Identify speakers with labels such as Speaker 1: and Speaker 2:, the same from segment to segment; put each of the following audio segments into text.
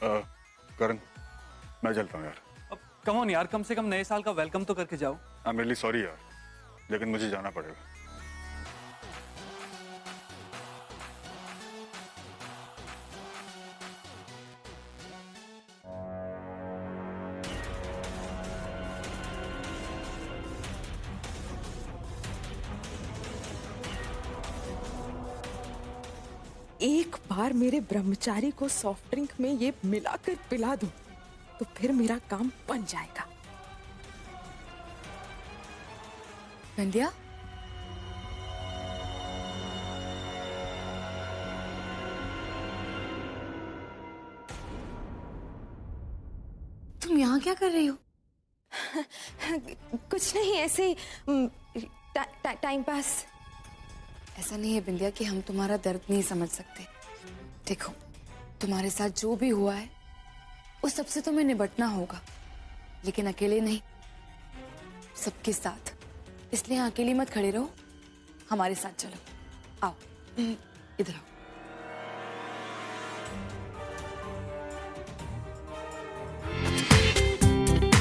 Speaker 1: करण, मैं चलता हूँ यार।
Speaker 2: अब कम ऑन यार, कम से कम नए साल का वेलकम तो करके जाओ।
Speaker 1: आई एम रियली सॉरी यार, लेकिन मुझे जाना पड़ेगा।
Speaker 3: एक बार मेरे ब्रह्मचारी को सॉफ्ट ड्रिंक में ये मिलाकर पिला दूं तो फिर मेरा काम बन जाएगा।
Speaker 4: विंध्या, तुम यहाँ क्या कर रही हो?
Speaker 3: कुछ नहीं, ऐसे ही टाइम पास।
Speaker 4: ऐसा नहीं है विंध्या कि हम तुम्हारा दर्द नहीं समझ सकते। देखो, तुम्हारे साथ जो भी हुआ है उस सबसे तुम्हें निपटना होगा, लेकिन अकेले नहीं, सबके साथ। इसलिए अकेली मत खड़े रहो, हमारे साथ चलो। आओ, इधर आओ।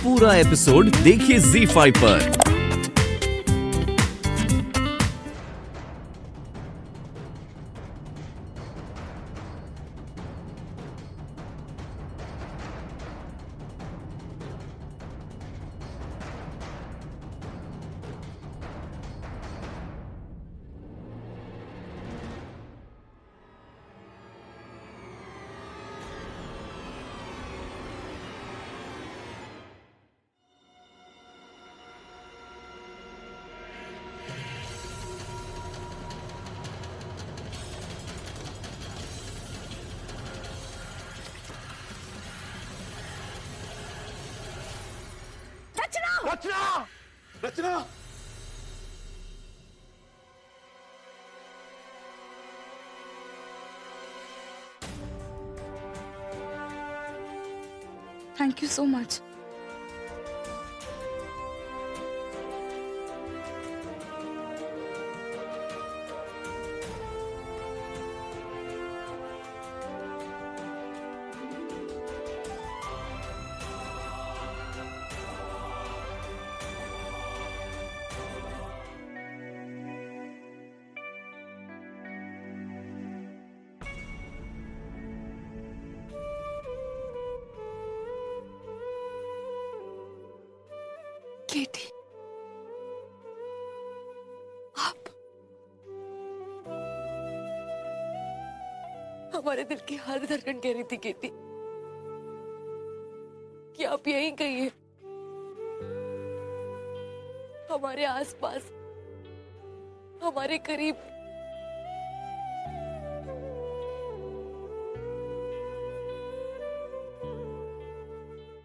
Speaker 5: पूरा एपिसोड देखिए ZEE5 पर।
Speaker 1: Rachna! Rachna!
Speaker 4: Thank you so much. Katie, आप हमारे दिल की हर धड़कन कह रही थी केटी कि आप यहीं कहीं हैं, हमारे आसपास, हमारे करीब।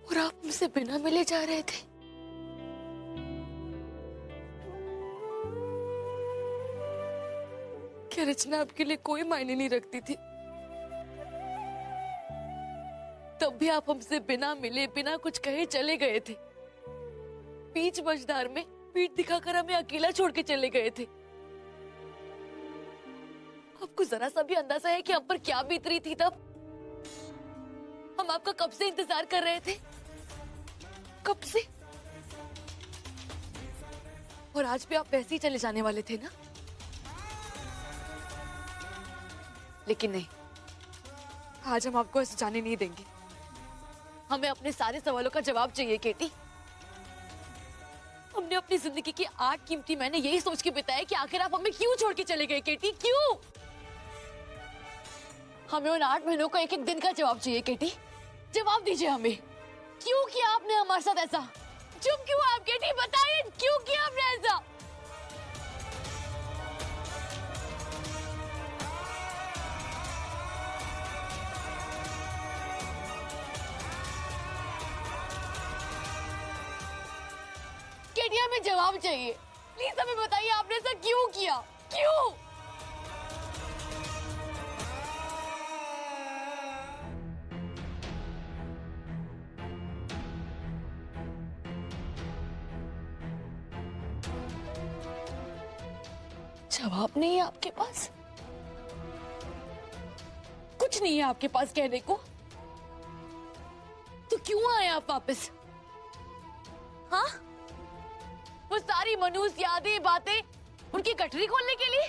Speaker 4: और आप मुझसे बिना मिले जा रहे थे। क्या रचना आपके लिए कोई मायने नहीं रखती थी? तब भी आप हमसे बिना मिले, बिना कुछ कहे चले गए थे। बीच मझधार में पीठ दिखाकर हमें अकेला छोड़ के चले गए थे। आपको जरा सा भी अंदाजा है कि हम पर क्या बीत रही थी तब? हम आपका कब से इंतजार कर रहे थे, कब से। और आज भी आप वैसे ही चले जाने वाले थे ना? लेकिन नहीं, आज हम आपको ऐसे जाने नहीं देंगे। हमें अपने सारे सवालों का जवाब चाहिए केटी। हमने अपनी जिंदगी की 8 कीमती महीने यही सोच के बिताए कि आखिर आप हमें क्यों छोड़ के चले गए केटी, क्यों? हमें उन 8 महीनों का एक एक दिन का जवाब चाहिए केटी। जवाब दीजिए हमें, क्यों किया आपने हमारे साथ ऐसा? चुप क्यों आप केटी, बताइए क्यों किया आपने ऐसा? केटी, हमें जवाब चाहिए, प्लीज हमें बताइए आपने ऐसा क्यों किया, क्यों? जवाब नहीं है आपके पास? कुछ नहीं है आपके पास कहने को? क्यों आए आप वापस? हाँ, वो सारी मनूस यादें बातें उनकी गठरी खोलने के लिए?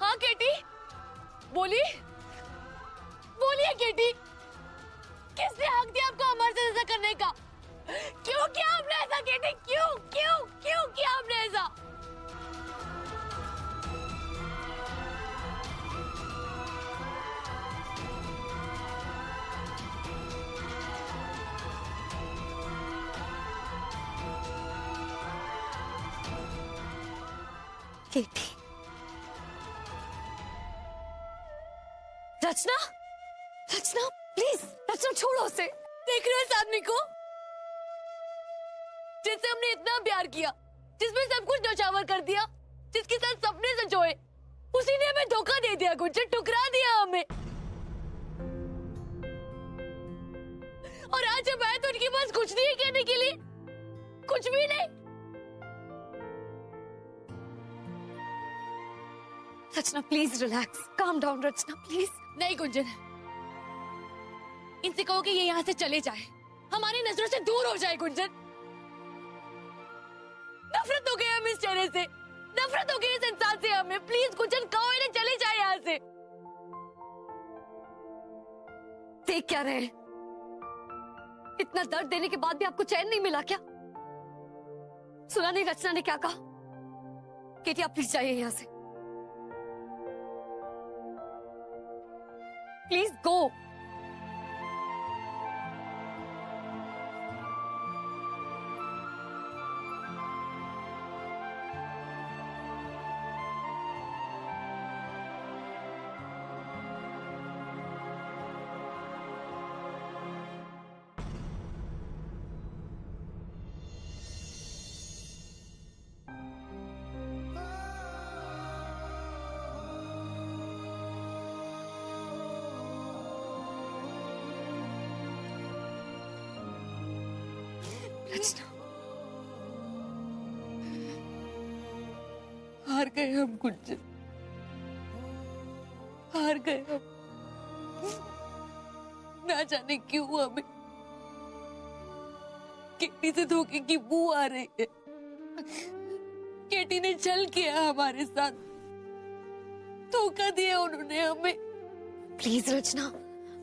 Speaker 4: हाँ केटी, बोलिए बोलिए केटी, किसने हक दिया आपको हमारे साथ ऐसा करने का? क्यों किया आपने ऐसा केटी? क्यों क्यों क्यों किया आपने ऐसा? केटी, रचना, रचना प्लीज, रचना छोड़ो उसे। देख रहे हो इस आदमी को जिससे हमने इतना प्यार किया, जिसमें सब कुछ नौछावर कर दिया, जिसके साथ सपने संजोए, उसी ने हमें धोखा दे दिया, कुछ ठुकरा दिया हमें। और आज जब आए तो उनके पास कुछ नहीं है कहने के लिए, कुछ भी नहीं। Rachna please relax, calm down Rachna please. नहीं गुंजन, इनसे कहो कि ये यहाँ से चले जाए, हमारी नजरों से दूर हो जाए। गुंजन, नफरत हो गई हम इस चेहरे से, नफरत हो गई इस इंसान से हमें। प्लीज गुंजन कहो इन्हें चले जाए यहाँ से। देख क्या रहे, इतना दर्द देने के बाद भी आपको चैन नहीं मिला क्या? सुना नहीं रचना ने क्या कहा? केटी आप प्लीज जाइए यहाँ से, प्लीज गो। रचना, हार गए हम गुंजन, हार गए हम। ना जाने क्यों हमें केटी से धोखे की बू आ रही है। केटी ने छल किया हमारे साथ, धोखा दिया उन्होंने हमें। प्लीज रचना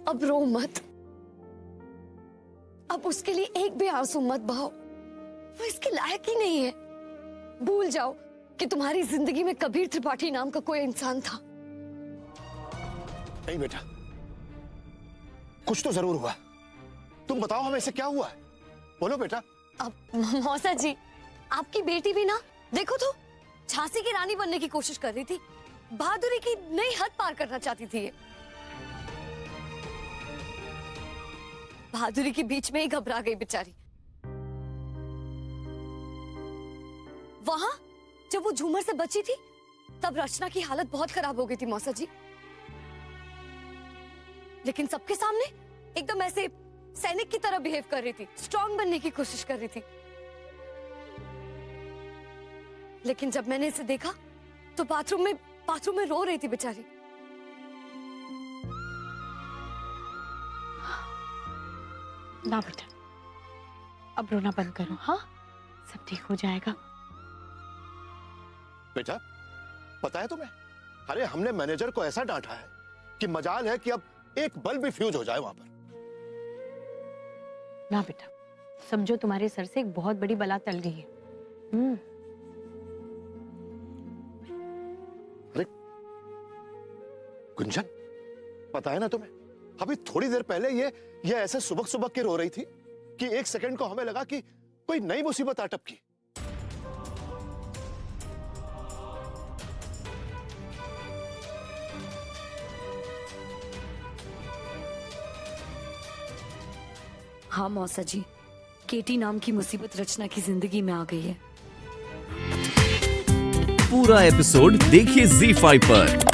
Speaker 4: अब रो मत, अब उसके लिए एक भी आंसू मत बहाओ, वो इसके लायक ही नहीं है। भूल जाओ कि तुम्हारी जिंदगी में कबीर त्रिपाठी नाम का कोई इंसान था।
Speaker 6: नहीं बेटा, कुछ तो जरूर हुआ। तुम बताओ हमें इसे क्या हुआ है, बोलो बेटा।
Speaker 4: अब मौसा जी, आपकी बेटी भी ना देखो तो झांसी की रानी बनने की कोशिश कर रही थी, बहादुरी की नई हद पार करना चाहती थी ये। बहादुरी के बीच में ही घबरा गई बेचारी। वहां जब वो झूमर से बची थी तब रचना की हालत बहुत खराब हो गई थी मौसा जी, लेकिन सबके सामने एकदम ऐसे सैनिक की तरह बिहेव कर रही थी, स्ट्रांग बनने की कोशिश कर रही थी। लेकिन जब मैंने इसे देखा तो बाथरूम में रो रही थी बेचारी।
Speaker 7: ना बेटा, अब रोना बंद करो, हाँ सब ठीक हो जाएगा।
Speaker 6: बेटा पता है तुम्हें, अरे हमने मैनेजर को ऐसा डांटा है कि मजाल है कि अब एक बल्ब भी फ्यूज हो जाए वहां पर।
Speaker 7: ना बेटा, समझो तुम्हारे सर से एक बहुत बड़ी बला टल गई है।
Speaker 6: अरे गुंजन, पता है ना तुम्हें, अभी थोड़ी देर पहले ये ऐसे सुबह सुबह के रो रही थी कि एक सेकंड को हमें लगा कि कोई नई मुसीबत आ टपकी।
Speaker 4: हाँ मौसा जी, केटी नाम की मुसीबत रचना की जिंदगी में आ गई है।
Speaker 5: पूरा एपिसोड देखिए ZEE5 पर।